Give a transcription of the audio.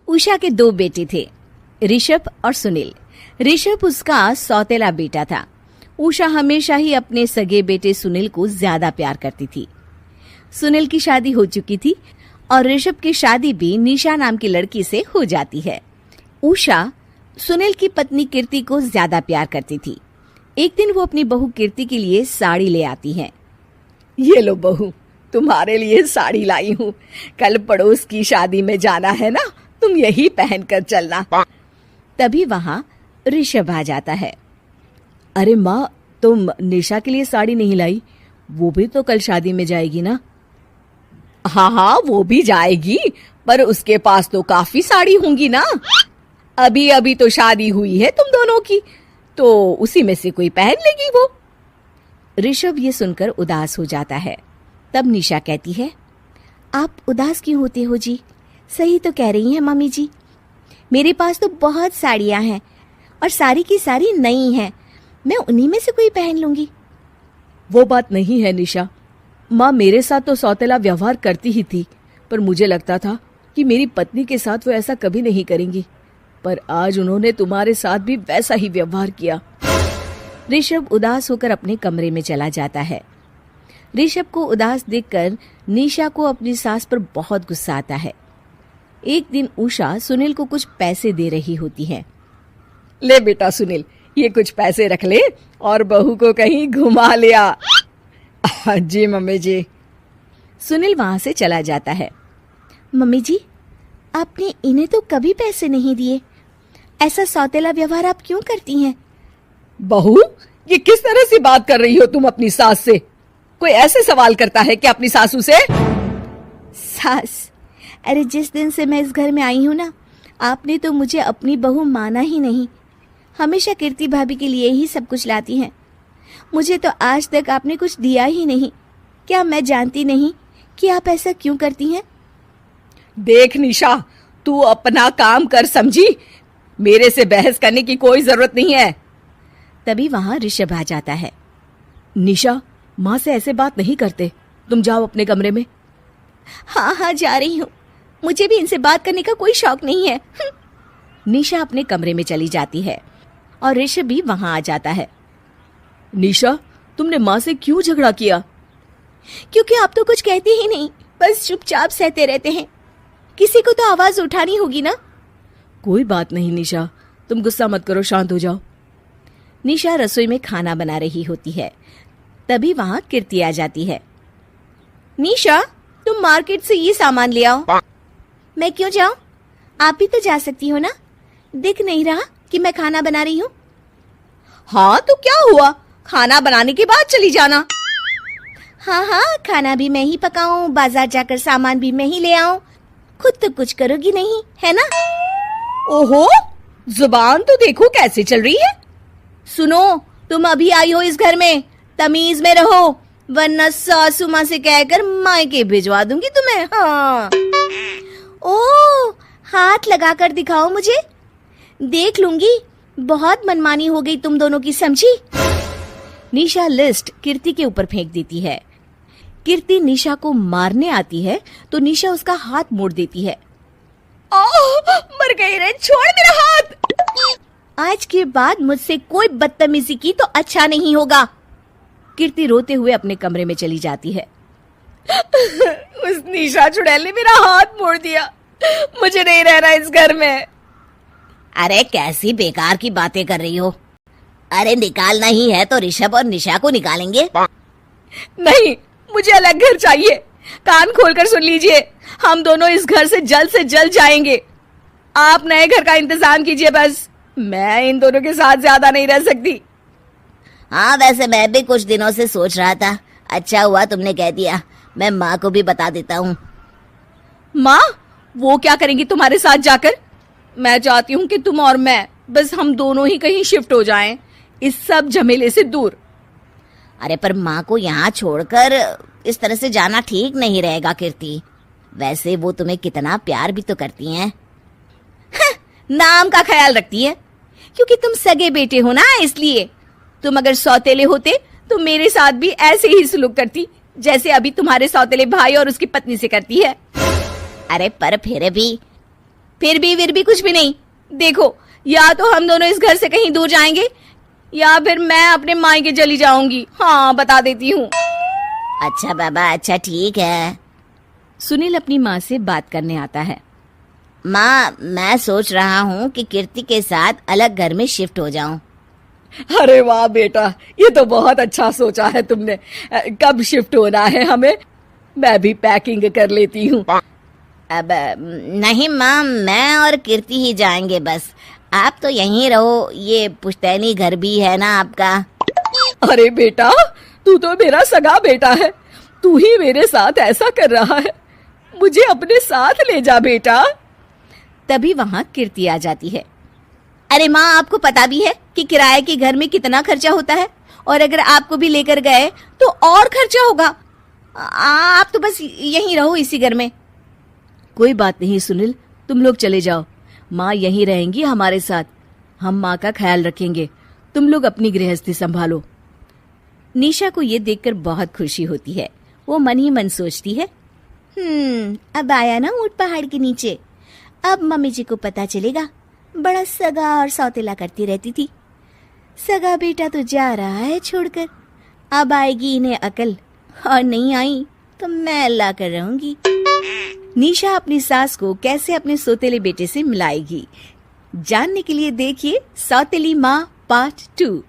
उषा के 2 बेटे थे, ऋषभ और सुनील। ऋषभ उसका सौतेला बेटा था। उषा हमेशा ही अपने सगे बेटे सुनील को ज्यादा प्यार करती थी। सुनील की शादी हो चुकी थी और ऋषभ की शादी भी निशा नाम की लड़की से हो जाती है। उषा सुनील की पत्नी कीर्ति को ज्यादा प्यार करती थी। एक दिन वो अपनी बहू कीर्ति के लिए साड़ी ले आती है। ये लो बहू, तुम्हारे लिए साड़ी लाई हूँ। कल पड़ोस की शादी में जाना है ना, तुम यही पहन कर चलना। तभी वहाँ ऋषभ आ जाता है। अरे माँ, तुम निशा के लिए साड़ी नहीं लाई? वो भी तो कल शादी में जाएगी ना? हाँ, वो भी जाएगी, पर उसके पास तो काफी साड़ी होंगी ना। अभी अभी तो शादी हुई है तुम दोनों की, तो उसी में से कोई पहन लेगी वो। ऋषभ ये सुनकर उदास हो जाता है। तब निशा कहती है, आप उदास क्यों होते हो जी? सही तो कह रही हैं मम्मी जी। मेरे पास तो बहुत साड़ियां हैं और सारी की सारी नई हैं। मैं उन्हीं में से कोई पहन लूंगी। वो बात नहीं है निशा। माँ मेरे साथ तो सौतेला व्यवहार करती ही थी, पर मुझे लगता था कि मेरी पत्नी के साथ वो ऐसा कभी नहीं करेंगी, पर आज उन्होंने तुम्हारे साथ भी वैसा ही व्यवहार किया। ऋषभ उदास होकर अपने कमरे में चला जाता है। ऋषभ को उदास देखकर निशा को अपनी सास पर बहुत गुस्सा आता है। एक दिन उषा सुनील को कुछ पैसे दे रही होती है। ले बेटा सुनील, ये कुछ पैसे रख ले और बहू को कहीं घुमा लिया। जी मम्मी जी। सुनील वहां से चला जाता है। मम्मी जी, आपने इन्हें तो कभी पैसे नहीं दिए। ऐसा सौतेला व्यवहार आप क्यों करती हैं? बहू, ये किस तरह से बात कर रही हो तुम अपनी सास से? कोई ऐसे सवाल करता है कि अपनी सासू से? सास, अरे जिस दिन से मैं इस घर में आई हूँ ना, आपने तो मुझे अपनी बहू माना ही नहीं। हमेशा कीर्ति भाभी के लिए ही सब कुछ लाती हैं। मुझे तो आज तक आपने कुछ दिया ही नहीं। क्या मैं जानती नहीं कि आप ऐसा क्यों करती हैं? देख निशा, तू अपना काम कर समझी। मेरे से बहस करने की कोई जरूरत नहीं है। तभी वहां ऋषभ आ जाता है। निशा, माँ से ऐसे बात नहीं करते। तुम जाओ अपने कमरे में। हाँ, जा रही हूँ। मुझे भी इनसे बात करने का कोई शौक नहीं है। निशा अपने कमरे में चली जाती है और ऋषभ भी वहां आ जाता है। निशा, तुमने माँ से क्यों झगड़ा किया? क्योंकि आप तो कुछ कहते ही नहीं, बस चुपचाप सहते रहते हैं। किसी को तो आवाज उठानी होगी ना। कोई बात नहीं निशा, तुम गुस्सा मत करो, शांत हो जाओ। निशा रसोई में खाना बना रही होती है। तभी वहां कीर्ति आ जाती है। निशा, तुम मार्केट से ये सामान ले आओ। मैं क्यों जाऊं? आप भी तो जा सकती हो ना। दिख नहीं रहा कि मैं खाना बना रही हूँ? हाँ तो क्या हुआ, खाना बनाने के बाद चली जाना। हाँ, खाना भी मैं ही पकाऊं, बाजार जाकर सामान भी मैं ही ले आऊं। खुद तो कुछ करोगी नहीं, है ना? ओहो, जुबान तो देखो कैसे चल रही है। सुनो, तुम अभी आई हो इस घर में, तमीज में रहो, वरना सासू माँ से कहकर मायके भिजवा दूंगी तुम्हें। हाँ। ओह, हाथ लगाकर दिखाओ मुझे, देख लूंगी। बहुत मनमानी हो गई तुम दोनों की, समझी? निशा लिस्ट कीर्ति के ऊपर फेंक देती है। कीर्ति निशा को मारने आती है तो निशा उसका हाथ मोड़ देती है। मर गई रे, छोड़ मेरा हाथ। आज के बाद मुझसे कोई बदतमीजी की तो अच्छा नहीं होगा। कीर्ति रोते हुए अपने कमरे में चली जाती है। उस निशा चुड़ैल ने मेरा हाथ मोड़ दिया। मुझे नहीं रहना इस घर में। अरे कैसी बेकार की बातें कर रही हो? अरे निकालना ही है तो ऋषभ और निशा को निकालेंगे। नहीं, मुझे अलग घर चाहिए। कान खोलकर सुन लीजिए, हम दोनों इस घर से जल्द जाएंगे। आप नए घर का इंतजाम कीजिए बस। मैं इन दोनों के साथ ज्यादा नहीं रह सकती। हाँ, वैसे मैं भी कुछ दिनों से सोच रहा था। अच्छा हुआ तुमने कह दिया, मैं माँ को भी बता देता हूँ। माँ, वो क्या करेंगी तुम्हारे साथ जाकर? मैं चाहती हूँ कि तुम और मैं, बस हम दोनों ही कहीं शिफ्ट हो जाएं, इस सब झमेले से दूर। अरे पर माँ को यहाँ छोड़कर इस तरह से जाना ठीक नहीं रहेगा कीर्ति। वैसे वो तुम्हें कितना प्यार भी तो करती हैं। नाम का ख्याल रखती है, क्योंकि तुम सगे बेटे हो ना, इसलिए। तुम अगर सौतेले होते तो मेरे साथ भी ऐसे ही सलूक करती जैसे अभी तुम्हारे सौतेले भाई और उसकी पत्नी से करती है। अरे पर फिर भी कुछ भी नहीं। देखो, या तो हम दोनों इस घर से कहीं दूर जाएंगे या फिर मैं अपने मायके चली जाऊंगी। हाँ, बता देती हूँ। अच्छा बाबा, अच्छा ठीक है। सुनील अपनी माँ से बात करने आता है। माँ, मैं सोच रहा हूँ कि कीर्ति के साथ अलग घर में शिफ्ट हो जाऊं। अरे वाह बेटा, ये तो बहुत अच्छा सोचा है तुमने। कब शिफ्ट होना है हमें? मैं भी पैकिंग कर लेती हूँ। अब नहीं माँ, मैं और कीर्ति ही जाएंगे बस। आप तो यहीं रहो, ये पुश्तैनी घर भी है ना आपका। अरे बेटा, तू तो मेरा सगा बेटा है, तू ही मेरे साथ ऐसा कर रहा है, मुझे अपने साथ ले जा बेटा। तभी वहाँ कीर्ति आ जाती है। अरे माँ, आपको पता भी है कि किराए के घर में कितना खर्चा होता है, और अगर आपको भी लेकर गए तो और खर्चा होगा। आप तो बस यहीं रहो इसी घर में। कोई बात नहीं सुनील, तुम लोग चले जाओ, माँ यहीं रहेंगी हमारे साथ, हम माँ का ख्याल रखेंगे, तुम लोग अपनी गृहस्थी संभालो। निशा को ये देखकर बहुत खुशी होती है। वो मन ही मन सोचती है, अब आया ना ऊंट पहाड़ के नीचे। अब मम्मी जी को पता चलेगा, बड़ा सगा और सौतेला करती रहती थी। सगा बेटा तो जा रहा है छोड़कर, अब आएगी इन्हें अकल, और नहीं आई तो मैं ला कर रहूंगी। निशा अपनी सास को कैसे अपने सौतेले बेटे से मिलाएगी, जानने के लिए देखिए सौतेली माँ पार्ट 2।